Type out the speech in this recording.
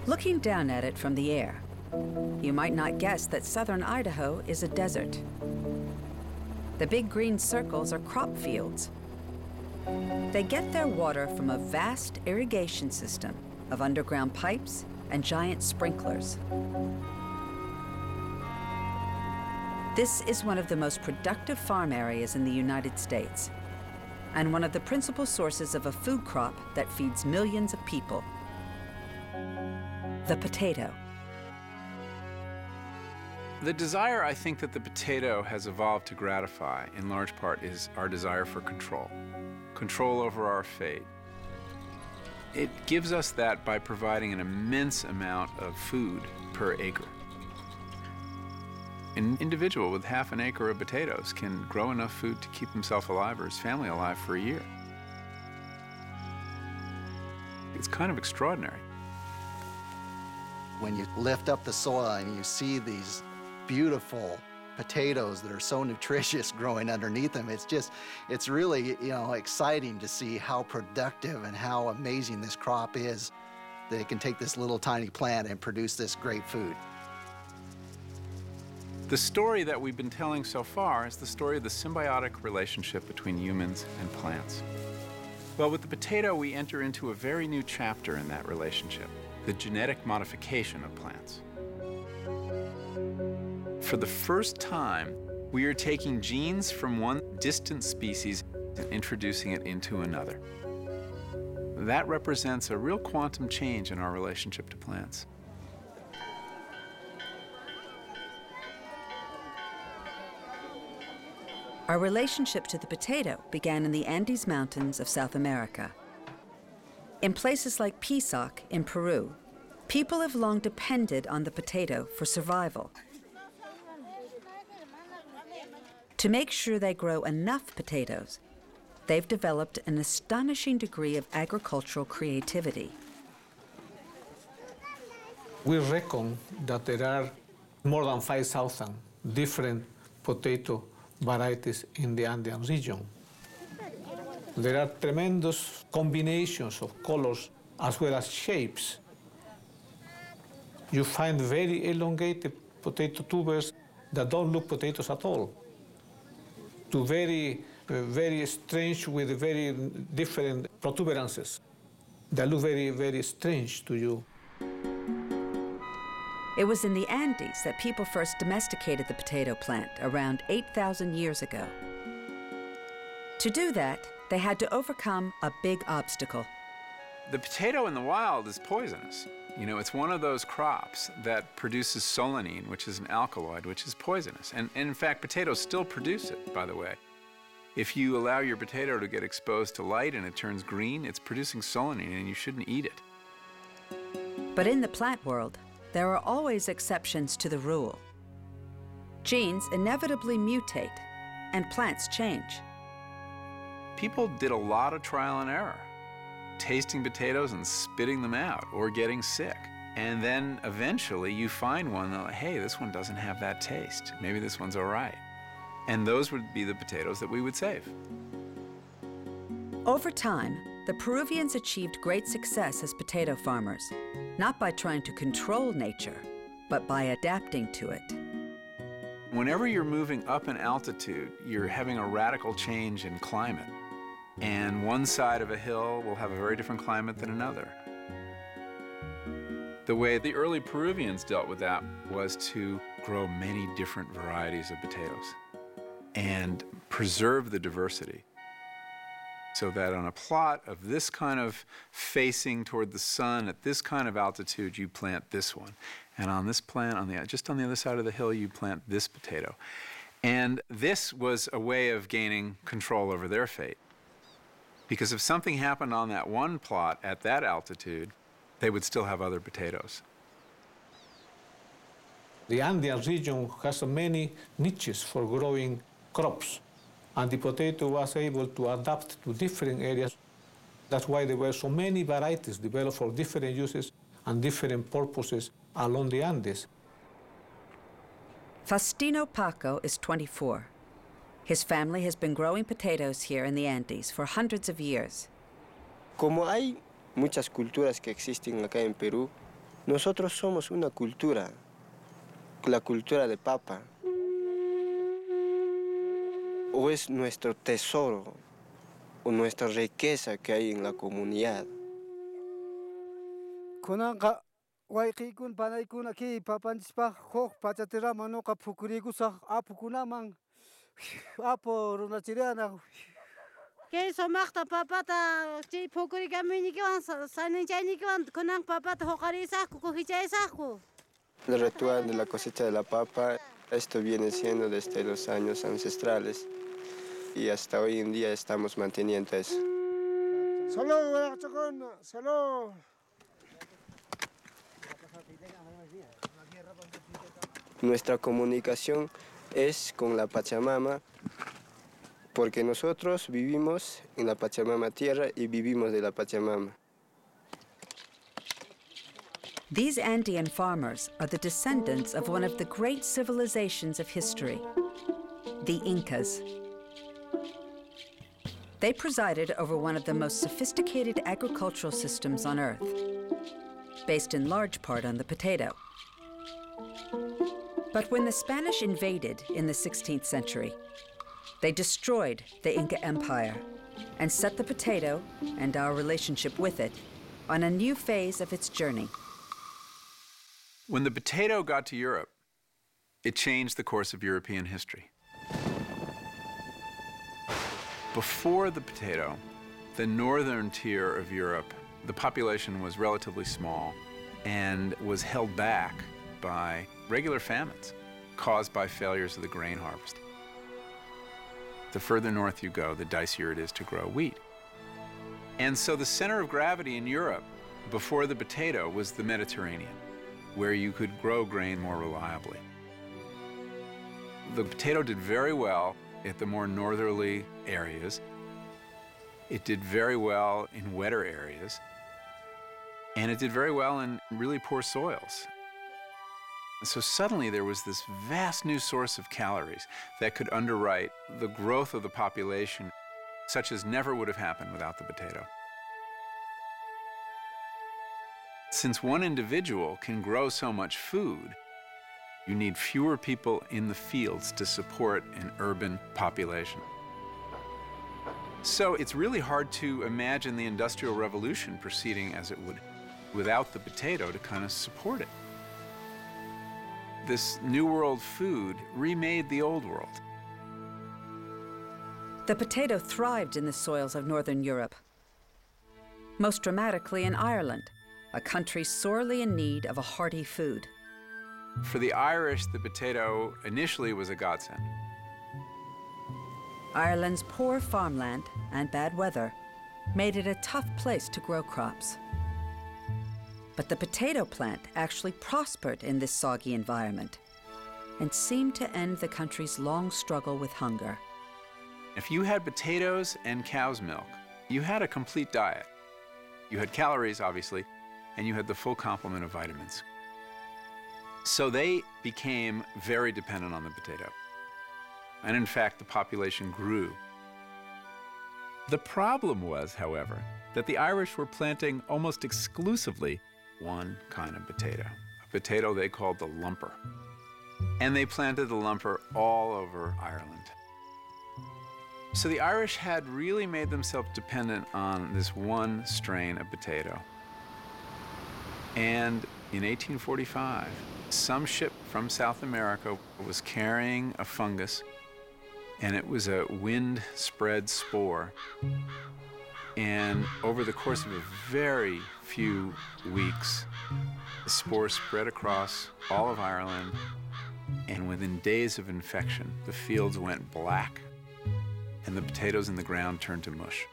Looking down at it from the air, you might not guess that southern Idaho is a desert. The big green circles are crop fields. They get their water from a vast irrigation system of underground pipes and giant sprinklers. This is one of the most productive farm areas in the United States, and one of the principal sources of a food crop that feeds millions of people: the potato. The desire, I think, that the potato has evolved to gratify, in large part, is our desire for control. Control over our fate. It gives us that by providing an immense amount of food per acre. An individual with half an acre of potatoes can grow enough food to keep himself alive or his family alive for a year. It's kind of extraordinary. When you lift up the soil and you see these beautiful potatoes that are so nutritious growing underneath them, it's really, exciting to see how productive and how amazing this crop is, that it can take this little tiny plant and produce this great food. The story that we've been telling so far is the story of the symbiotic relationship between humans and plants. Well, with the potato, we enter into a very new chapter in that relationship: the genetic modification of plants. For the first time, we are taking genes from one distant species and introducing it into another. That represents a real quantum change in our relationship to plants. Our relationship to the potato began in the Andes Mountains of South America. In places like Pisac in Peru, people have long depended on the potato for survival. To make sure they grow enough potatoes, they've developed an astonishing degree of agricultural creativity. We reckon that there are more than 5,000 different potato varieties in the Andean region. There are tremendous combinations of colors as well as shapes. You find very elongated potato tubers that don't look potatoes at all, to very strange with very different protuberances that look very, very strange to you. It was in the Andes that people first domesticated the potato plant around 8,000 years ago. To do that, they had to overcome a big obstacle. The potato in the wild is poisonous. It's one of those crops that produces solanine, which is an alkaloid, which is poisonous. And in fact, potatoes still produce it, by the way. If you allow your potato to get exposed to light and it turns green, it's producing solanine and you shouldn't eat it. But in the plant world, there are always exceptions to the rule. Genes inevitably mutate, and plants change. People did a lot of trial and error, tasting potatoes and spitting them out or getting sick. And then eventually you find one that, hey, this one doesn't have that taste. Maybe this one's all right. And those would be the potatoes that we would save. Over time, the Peruvians achieved great success as potato farmers, not by trying to control nature, but by adapting to it. Whenever you're moving up in altitude, you're having a radical change in climate. And one side of a hill will have a very different climate than another. The way the early Peruvians dealt with that was to grow many different varieties of potatoes and preserve the diversity, so that on a plot of this kind of facing toward the sun at this kind of altitude, you plant this one. And on this plant, just on the other side of the hill, you plant this potato. And this was a way of gaining control over their fate. Because if something happened on that one plot at that altitude, they would still have other potatoes. The Andean region has many niches for growing crops, and the potato was able to adapt to different areas. That's why there were so many varieties developed for different uses and different purposes along the Andes. Faustino Paco is 24. His family has been growing potatoes here in the Andes for hundreds of years. Como hay muchas culturas que existen acá en Perú, Nosotros somos una cultura, la cultura de papa. O es nuestro tesoro, o nuestra riqueza que hay en la comunidad. Kunanqa wayqiykuna panaykuna aquí papanchikpaq huk pachatira manuqa phukuriykusaq apukunaman apu runachirana. Kay sumaqta papata chay phukurikamuniykiwan saninchaynikiwan kunan papata huqarisaqku kuhichaysaqku. El ritual de la cosecha de la papa, esto viene siendo desde los años ancestrales y hasta hoy en día estamos manteniendo eso. Salud, salud. Nuestra comunicación es con la Pachamama porque nosotros vivimos en la Pachamama tierra y vivimos de la Pachamama. These Andean farmers are the descendants of one of the great civilizations of history, the Incas. They presided over one of the most sophisticated agricultural systems on Earth, based in large part on the potato. But when the Spanish invaded in the 16th century, they destroyed the Inca Empire and set the potato, and our relationship with it, on a new phase of its journey. When the potato got to Europe, it changed the course of European history. Before the potato, the northern tier of Europe, the population was relatively small and was held back by regular famines caused by failures of the grain harvest. The further north you go, the dicier it is to grow wheat. And so the center of gravity in Europe before the potato was the Mediterranean, where you could grow grain more reliably. The potato did very well at the more northerly areas. It did very well in wetter areas. And it did very well in really poor soils. So suddenly there was this vast new source of calories that could underwrite the growth of the population, such as never would have happened without the potato. Since one individual can grow so much food, you need fewer people in the fields to support an urban population. So it's really hard to imagine the Industrial Revolution proceeding as it would without the potato to kind of support it. This New World food remade the Old World. The potato thrived in the soils of Northern Europe, most dramatically in Ireland, a country sorely in need of a hearty food. For the Irish, the potato initially was a godsend. Ireland's poor farmland and bad weather made it a tough place to grow crops. But the potato plant actually prospered in this soggy environment and seemed to end the country's long struggle with hunger. If you had potatoes and cow's milk, you had a complete diet. You had calories, obviously, and you had the full complement of vitamins. So they became very dependent on the potato. And in fact, the population grew. The problem was, however, that the Irish were planting almost exclusively one kind of potato, a potato they called the lumper. And they planted the lumper all over Ireland. So the Irish had really made themselves dependent on this one strain of potato. And in 1845, some ship from South America was carrying a fungus, and it was a wind-spread spore. And over the course of a very few weeks, the spore spread across all of Ireland, and within days of infection, the fields went black, and the potatoes in the ground turned to mush.